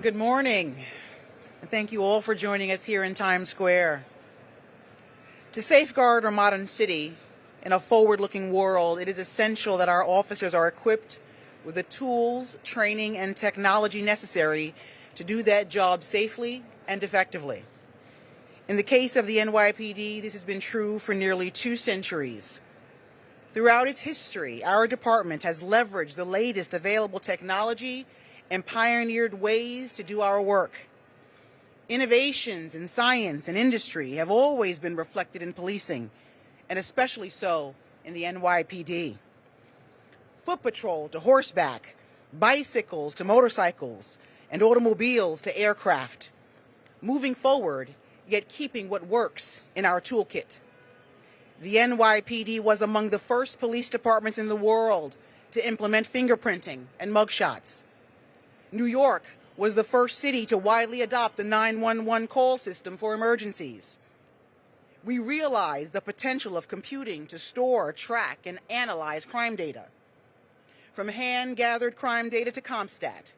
Good morning, and thank you all for joining us here in Times Square. To safeguard our modern city in a forward-looking world, it is essential that our officers are equipped with the tools, training, and technology necessary to do that job safely and effectively. In the case of the NYPD, this has been true for nearly 2 centuries. Throughout its history, our department has leveraged the latest available technology and pioneered ways to do our work. Innovations in science and industry have always been reflected in policing, and especially so in the NYPD. Foot patrol to horseback, bicycles to motorcycles, and automobiles to aircraft. Moving forward, yet keeping what works in our toolkit. The NYPD was among the first police departments in the world to implement fingerprinting and mugshots. New York was the first city to widely adopt the 911 call system for emergencies. We realized the potential of computing to store, track, and analyze crime data. From hand-gathered crime data to CompStat,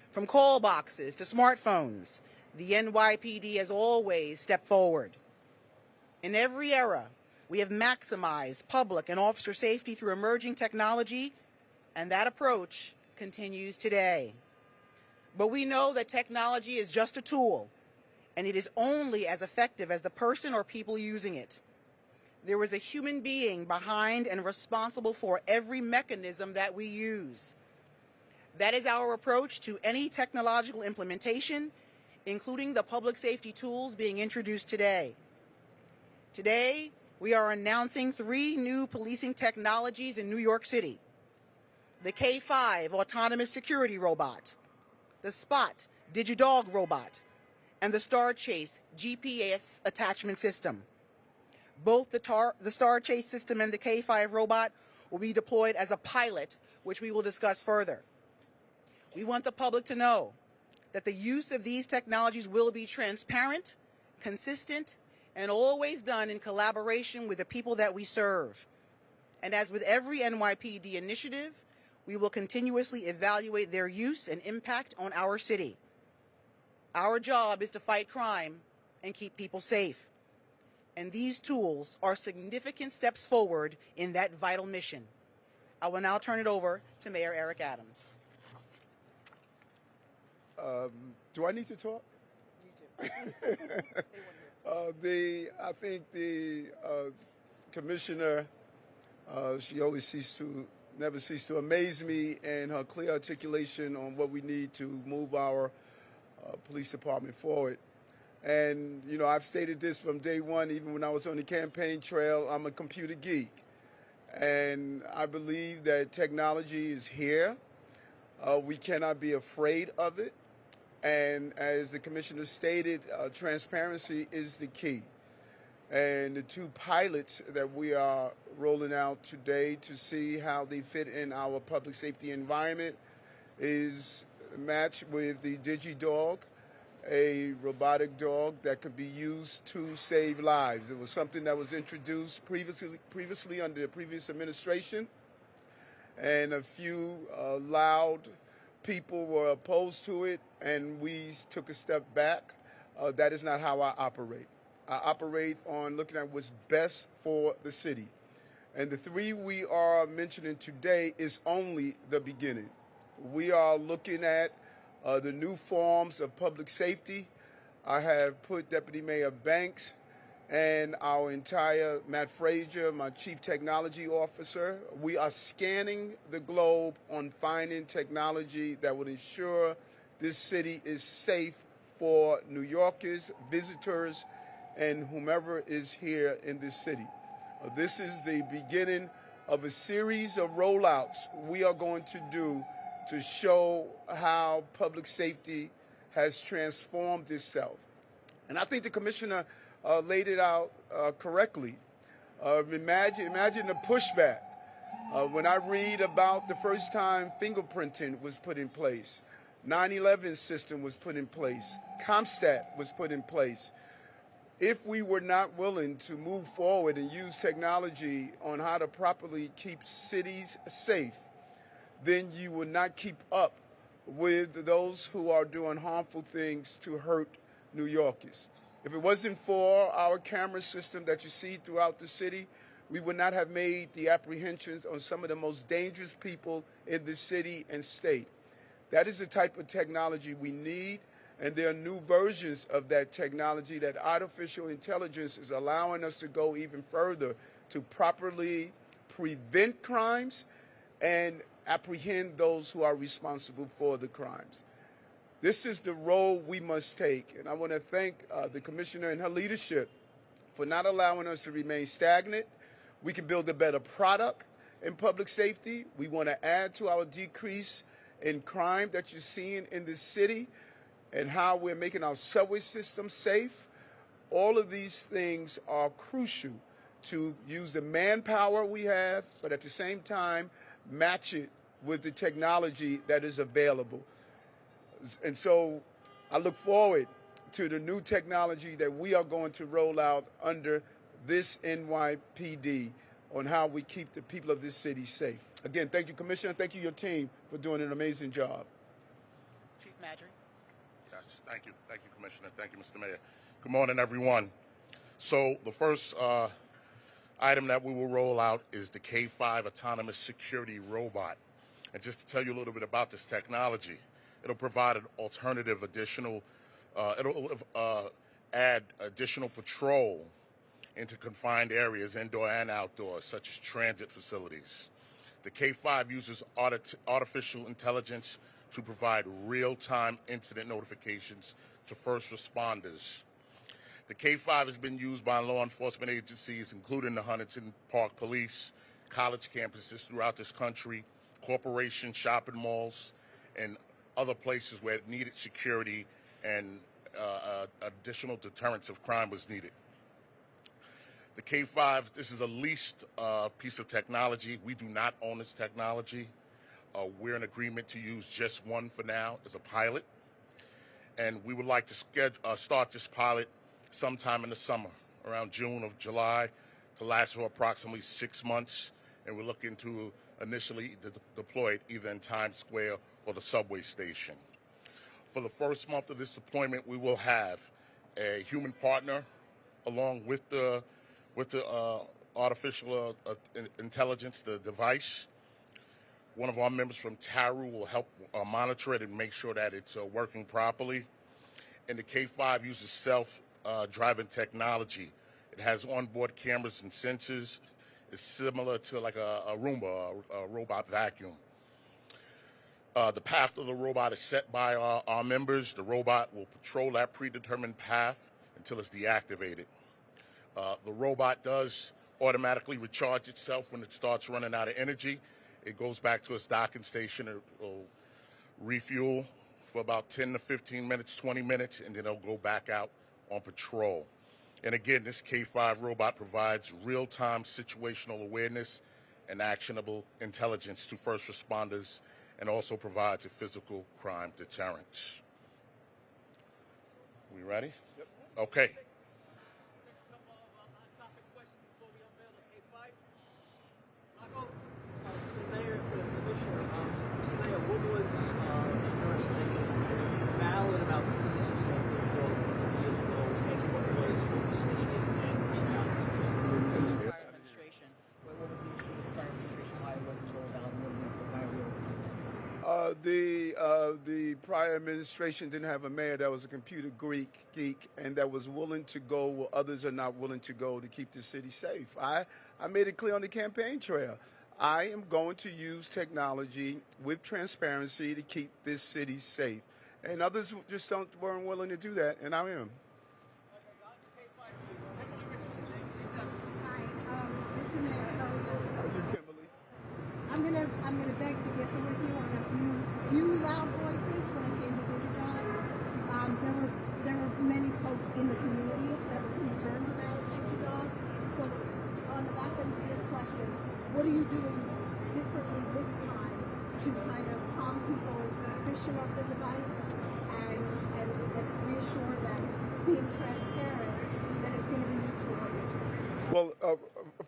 from call boxes to smartphones, the NYPD has always stepped forward. In every era, we have maximized public and officer safety through emerging technology, and that approach continues today. But we know that technology is just a tool, and it is only as effective as the person or people using it. There is a human being behind and responsible for every mechanism that we use. That is our approach to any technological implementation, including the public safety tools being introduced today. Today, we are announcing 3 new policing technologies in New York City: the K-9 autonomous security robot, the Spot Digidog robot, and the Star Chase GPS attachment system. Both the Star Chase system and the K-9 robot will be deployed as a pilot, which we will discuss further. We want the public to know that the use of these technologies will be transparent, consistent, and always done in collaboration with the people that we serve. And as with every NYPD initiative, we will continuously evaluate their use and impact on our city. Our job is to fight crime and keep people safe. And these tools are significant steps forward in that vital mission. I will now turn it over to Mayor Eric Adams. Do I need to talk? You do. I think the commissioner, she always never cease to amaze me in her clear articulation on what we need to move our police department forward. And, you know, I've stated this from day one, even when I was on the campaign trail. I'm a computer geek. And I believe that technology is here. We cannot be afraid of it. And as the commissioner stated, transparency is the key. And the 2 pilots that we are rolling out today to see how they fit in our public safety environment is matched with the Digidog, a robotic dog that could be used to save lives. It was something that was introduced previously under the previous administration, and a few loud people were opposed to it, and we took a step back. That is not how I operate. I operate on looking at what's best for the city. And the 3 we are mentioning today is only the beginning. We are looking at the new forms of public safety. I have put Deputy Mayor Banks and our entire Matt Frazier, my Chief Technology Officer. We are scanning the globe on finding technology that would ensure this city is safe for New Yorkers, visitors, and whomever is here in this city. This is the beginning of a series of rollouts we are going to do to show how public safety has transformed itself. And I think the commissioner laid it out correctly. Imagine the pushback. When I read about the first time fingerprinting was put in place, 9/11 system was put in place, CompStat was put in place. If we were not willing to move forward and use technology on how to properly keep cities safe, then you will not keep up with those who are doing harmful things to hurt New Yorkers. If it wasn't for our camera system that you see throughout the city, we would not have made the apprehensions on some of the most dangerous people in the city and state. That is the type of technology we need, and there are new versions of that technology that artificial intelligence is allowing us to go even further to properly prevent crimes and apprehend those who are responsible for the crimes. This is the role we must take, and I want to thank the Commissioner and her leadership for not allowing us to remain stagnant. We can build a better product in public safety. We want to add to our decrease in crime that you're seeing in this city and how we're making our subway system safe. All of these things are crucial to use the manpower we have, but at the same time, match it with the technology that is available. And so I look forward to the new technology that we are going to roll out under this NYPD on how we keep the people of this city safe. Again, thank you, Commissioner. Thank you, your team, for doing an amazing job. Chief Madry. Yes, thank you. Thank you, Commissioner. Thank you, Mr. Mayor. Good morning, everyone. So the first item that we will roll out is the K-9 autonomous security robot. And just to tell you a little bit about this technology, it'll provide an alternative additional, it'll add additional patrol into confined areas, indoor and outdoor, such as transit facilities. The K-9 uses artificial intelligence to provide real-time incident notifications to first responders. The K-9 has been used by law enforcement agencies, including the Huntington Park Police, college campuses throughout this country, corporations, shopping malls, and other places where it needed security and additional deterrence of crime was needed. The K-9, this is a leased piece of technology. We do not own this technology. We're in agreement to use just one for now as a pilot. And we would like to start this pilot sometime in the summer, around June or July, to last for approximately 6 months. And we're looking to initially deploy it either in Times Square or the subway station. For the first month of this deployment, we will have a human partner along with the artificial intelligence, the device. One of our members from TARU will help monitor it and make sure that it's working properly. And the K-9 uses self-driving technology. It has onboard cameras and sensors. It's similar to like a Roomba, a robot vacuum. The path of the robot is set by our members. The robot will patrol that predetermined path until it's deactivated. The robot does automatically recharge itself when it starts running out of energy. It goes back to its docking station. It will refuel for about 10 to 15 minutes, 20 minutes, and then it'll go back out on patrol. And again, this K-9 robot provides real-time situational awareness and actionable intelligence to first responders, and also provides a physical crime deterrent. We ready? Yep. Okay. The prior administration didn't have a mayor that was a computer geek and that was willing to go where others are not willing to go to keep the city safe. I made it clear on the campaign trail. I am going to use technology with transparency to keep this city safe. And others just weren't willing to do that, and I am. Hi, Mr. Mayor, how are you? How are you, Kimberly? I'm gonna beg to differ with you on a few loud voices when it came to Digidog. There were many folks in the communities that were concerned about Digidog. So on the back end of this question, what are you doing differently this time to kind of calm people's suspicion of the device and reassure them, being transparent, that it's going to be used for what you're saying? Well,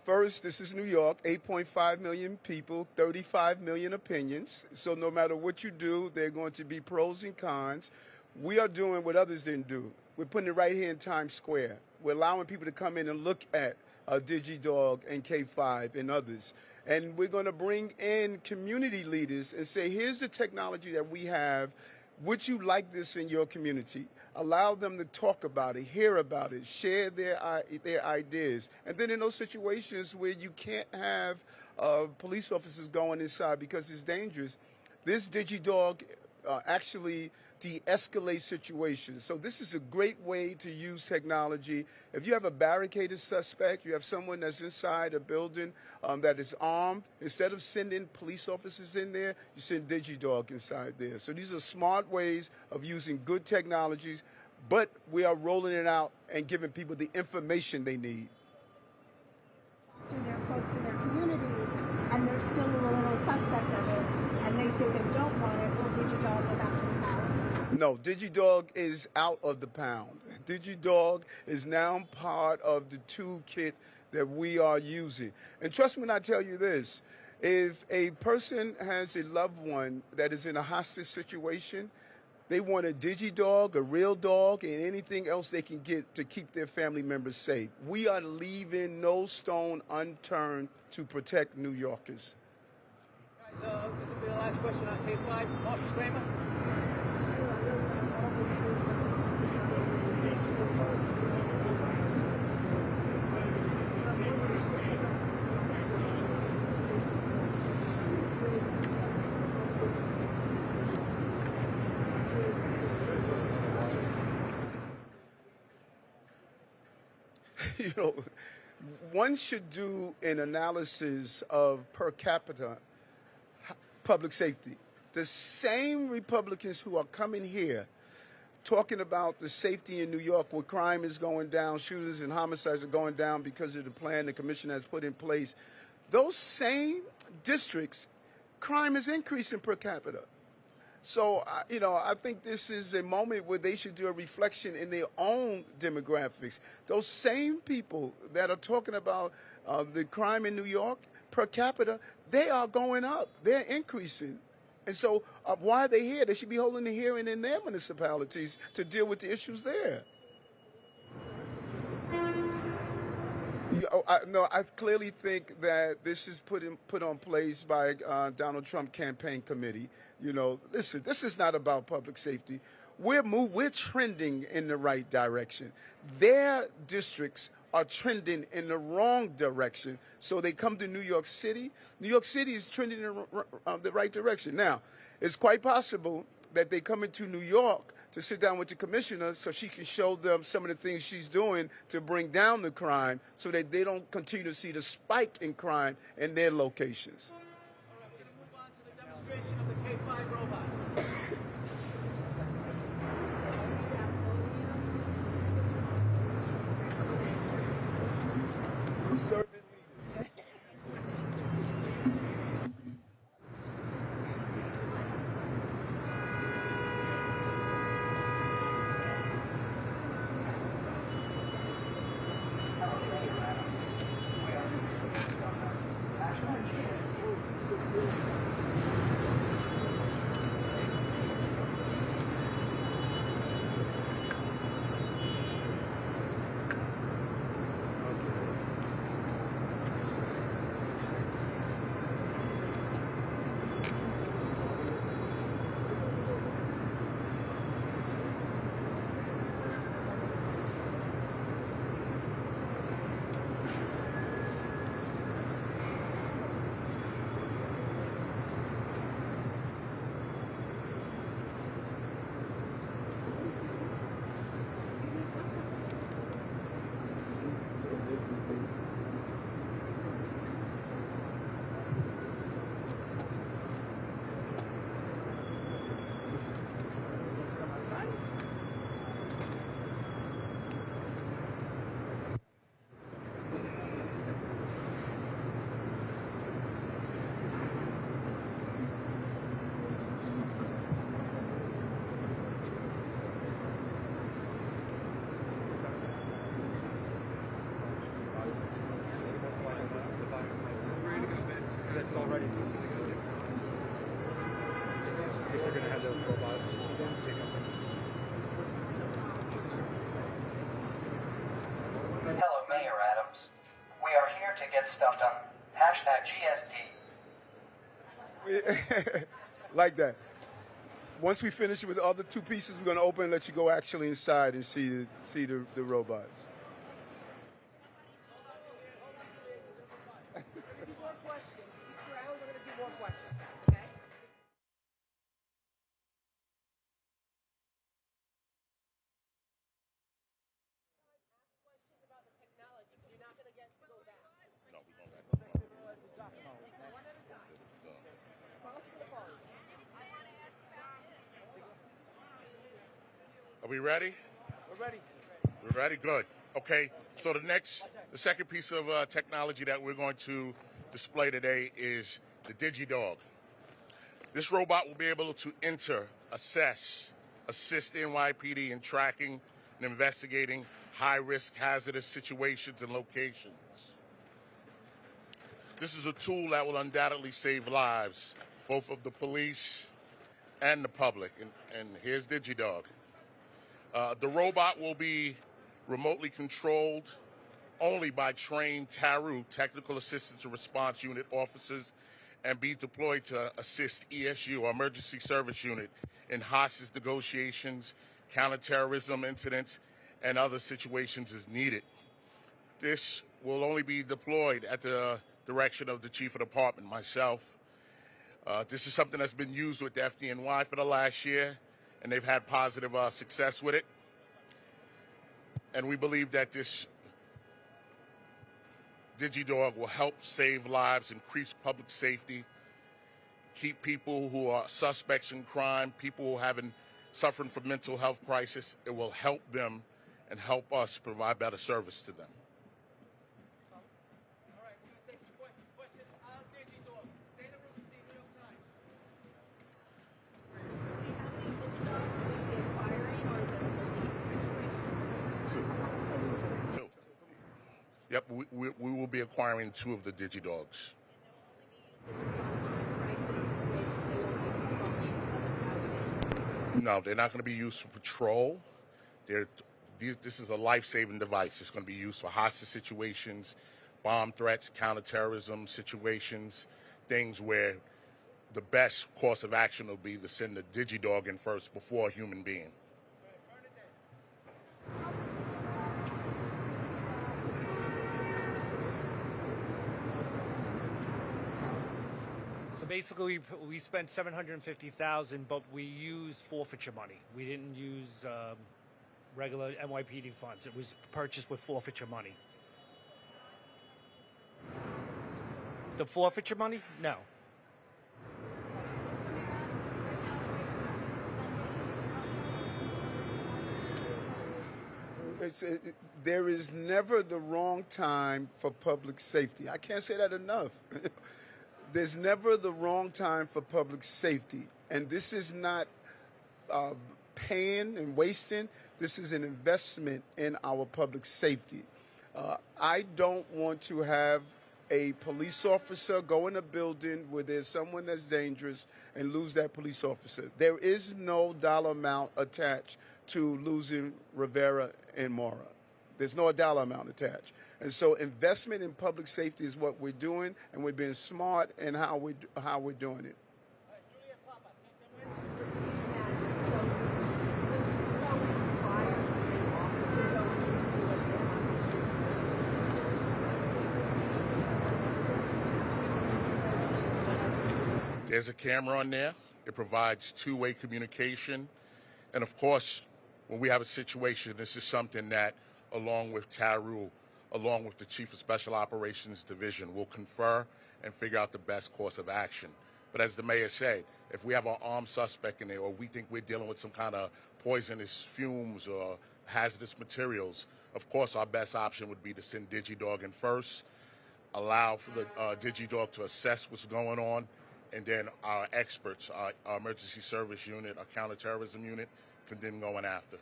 first, this is New York, 8.5 million people, 35 million opinions. So no matter what you do, there are going to be pros and cons. We are doing what others didn't do. We're putting it right here in Times Square. We're allowing people to come in and look at Digidog and K-9 and others. And we're going to bring in community leaders and say, here's the technology that we have. Would you like this in your community? Allow them to talk about it, hear about it, share their ideas. And then in those situations where you can't have police officers going inside because it's dangerous, this Digidog actually de-escalate situations. So this is a great way to use technology. If you have a barricaded suspect, you have someone that's inside a building that is armed, instead of sending police officers in there, you send Digidog inside there. So these are smart ways of using good technologies, but we are rolling it out and giving people the information they need. To their folks in their communities, and they're still a little suspect of it, and they say they don't want it, will Digidog go back to the power? No, Digidog is out of the pound. Digidog is now part of the toolkit that we are using. And trust me when I tell you this, if a person has a loved one that is in a hostage situation, they want a Digidog, a real dog, and anything else they can get to keep their family members safe. We are leaving no stone unturned to protect New Yorkers. Guys, this will be the last question on K-9. Marshall Kramer. You know, one should do an analysis of per capita public safety. The same Republicans who are coming here talking about the safety in New York where crime is going down, shootings and homicides are going down because of the plan the commission has put in place, those same districts, crime is increasing per capita. So, you know, I think this is a moment where they should do a reflection in their own demographics. Those same people that are talking about the crime in New York per capita, they are going up. They're increasing. And so why are they here? They should be holding a hearing in their municipalities to deal with the issues there. I clearly think that this is put on place by Donald Trump campaign committee. You know, listen, this is not about public safety. We're trending in the right direction. Their districts are trending in the wrong direction. So they come to New York City. New York City is trending in the right direction. Now, it's quite possible that they come into New York to sit down with the commissioner so she can show them some of the things she's doing to bring down the crime so that they don't continue to see the spike in crime in their locations. We're going to move on to the demonstration of the K-9 robot. Servant leaders. going to have the robot say something. Hello, Mayor Adams. We are here to get stuff done. #GSD. Like that. Once we finish with the other two pieces, we're going to open and let you go actually inside and see the robots. More questions. Each round, we're going to do more questions. Okay? Questions about the technology. You're not going to get to go down. No, we're going back. One at a time. Close to the phone. Are we ready? We're ready. We're ready? Good. Okay, so the second piece of technology that we're going to display today is the Digidog. This robot will be able to enter, assess, assist NYPD in tracking and investigating high-risk hazardous situations and locations. This is a tool that will undoubtedly save lives, both of the police and the public. And here's Digidog. The robot will be remotely controlled only by trained TARU, Technical Assistance and Response Unit officers, and be deployed to assist ESU, or Emergency Service Unit, in hostage negotiations, counterterrorism incidents, and other situations as needed. This will only be deployed at the direction of the Chief of Department, myself. This is something that's been used with the FDNY for the last year, and they've had positive success with it. And we believe that this Digidog will help save lives, increase public safety, keep people who are suspects in crime, people who have suffering from mental health crisis. It will help them and help us provide better service to them. All right, we're going to take some questions on Digidog. Dana Rubenstein, New York Times. Two. Yep, we will be acquiring 2 of the Digidogs. No, they're not going to be used for patrol. This is a life-saving device. It's going to be used for hostage situations, bomb threats, counterterrorism situations, things where the best course of action will be to send the Digidog in first before a human being. So basically, we spent $750,000, but we used forfeiture money. We didn't use regular NYPD funds. It was purchased with forfeiture money. The forfeiture money? No. There is never the wrong time for public safety. I can't say that enough. There's never the wrong time for public safety. And this is not paying and wasting. This is an investment in our public safety. I don't want to have a police officer go in a building where there's someone that's dangerous and lose that police officer. There is no dollar amount attached to losing Rivera and Mora. There's no dollar amount attached. And so investment in public safety is what we're doing, and we're being smart in how we're doing it. All right, Juliet Papa, 10 minutes. There's a camera on there. It provides two-way communication. And of course, when we have a situation, this is something that, along with TARU, along with the Chief of Special Operations Division, will confer and figure out the best course of action. But as the mayor said, if we have an armed suspect in there, or we think we're dealing with some kind of poisonous fumes or hazardous materials, of course our best option would be to send Digidog in first, allow for the Digidog to assess what's going on, and then our experts, our emergency service unit, our counterterrorism unit, can then go in after.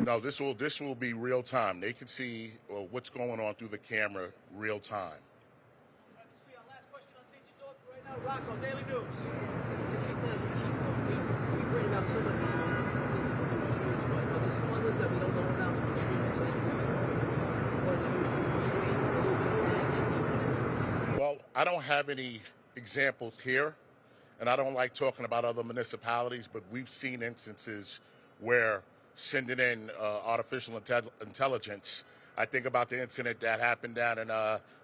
No, this will be real time. They can see what's going on through the camera real time. Now, Rocco, Daily News. We've written about so many instances of abuse, but are there some others that we don't know about to make sure Well, I don't have any examples here, and I don't like talking about other municipalities, but we've seen instances where sending in artificial intelligence. I think about the incident that happened down in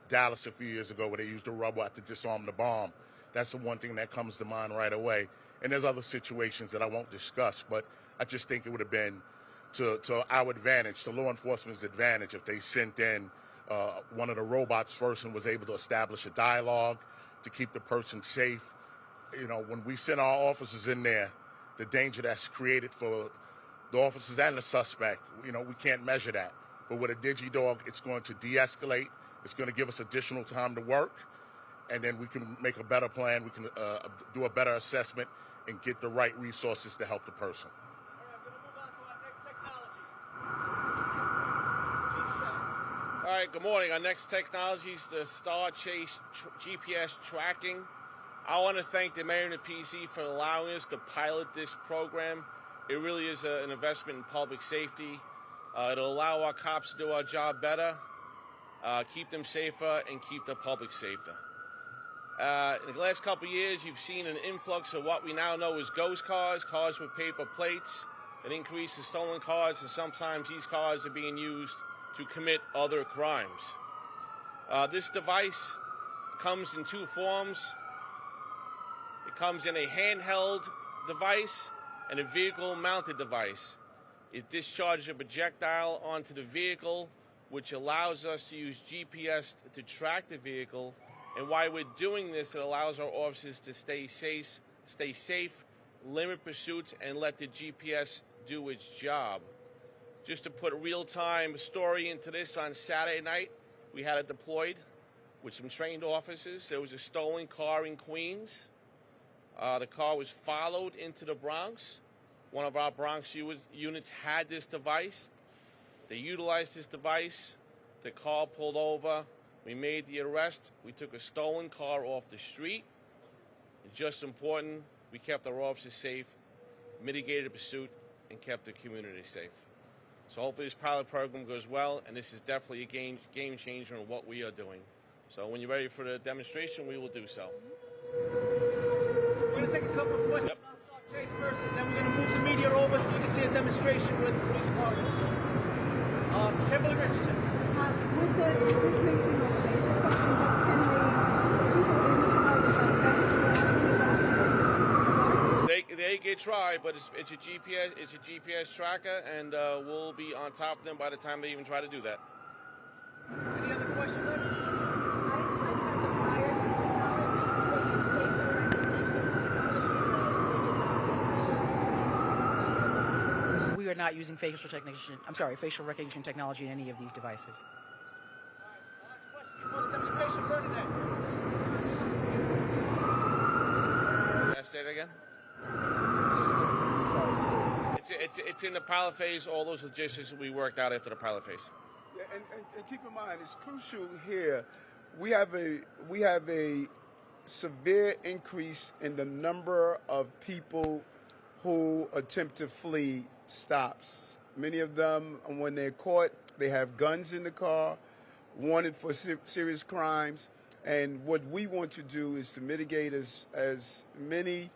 Dallas a few years ago where they used a robot to disarm the bomb. That's the one thing that comes to mind right away. And there's other situations that I won't discuss, but I just think it would have been to our advantage, to law enforcement's advantage, if they sent in one of the robots first and was able to establish a dialogue to keep the person safe. You know, when we send our officers in there, the danger that's created for the officers and the suspect, you know, we can't measure that. But with a Digidog, it's going to de-escalate. It's going to give us additional time to work, and then we can make a better plan. We can do a better assessment and get the right resources to help the person. All right, we're going to move on to our next technology. Chief Shep. All right, good morning. Our next technology is the Star Chase GPS tracking. I want to thank the mayor and the PC for allowing us to pilot this program. It really is an investment in public safety. It'll allow our cops to do our job better, keep them safer, and keep the public safer. In the last couple of years, you've seen an influx of what we now know as ghost cars, cars with paper plates, an increase in stolen cars, and sometimes these cars are being used to commit other crimes. This device comes in two forms. It comes in a handheld device and a vehicle-mounted device. It discharges a projectile onto the vehicle, which allows us to use GPS to track the vehicle. And while we're doing this, it allows our officers to stay safe, limit pursuits, and let the GPS do its job. Just to put a real-time story into this, on Saturday night, we had it deployed with some trained officers. There was a stolen car in Queens. The car was followed into the Bronx. One of our Bronx units had this device. They utilized this device. The car pulled over. We made the arrest. We took a stolen car off the street. It's just important. We kept our officers safe, mitigated the pursuit, and kept the community safe. So hopefully this pilot program goes well, and this is definitely a game changer in what we are doing. So when you're ready for the demonstration, we will do so. We're going to take a couple of questions on Star Chase first, and then we're going to move the media over so you can see a demonstration with the police cars. Kimberly Richardson. This may seem like a basic question, but can the people in the car, the suspects, get out of the They get tried, but it's a GPS tracker, and we'll be on top of them by the time they even try to do that. Any other question, Lynn? I had the prior to technology, they use facial recognition technology. We are not using facial recognition technology in any of these devices. Last question before the demonstration, Bernadette. Can I say it again? It's in the pilot phase. All those logistics will be worked out after the pilot phase. Yeah, and keep in mind, it's crucial here. We have a severe increase in the number of people who attempt to flee stops. Many of them, when they're caught, they have guns in the car, wanted for serious crimes. And what we want to do is to mitigate as many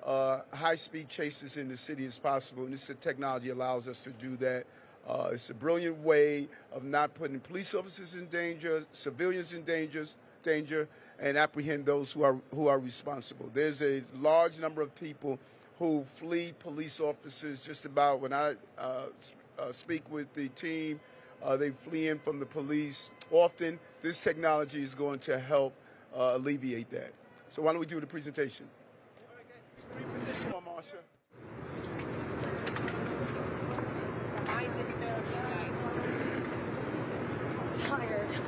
high-speed chases in the city as possible. And this technology allows us to do that. It's a brilliant way of not putting police officers in danger, civilians in danger, and apprehend those who are responsible. There's a large number of people who flee police officers. Just about when I speak with the team, they flee in from the police. Often, this technology is going to help alleviate that. So why don't we do the presentation? Come on, Marsha. Tired.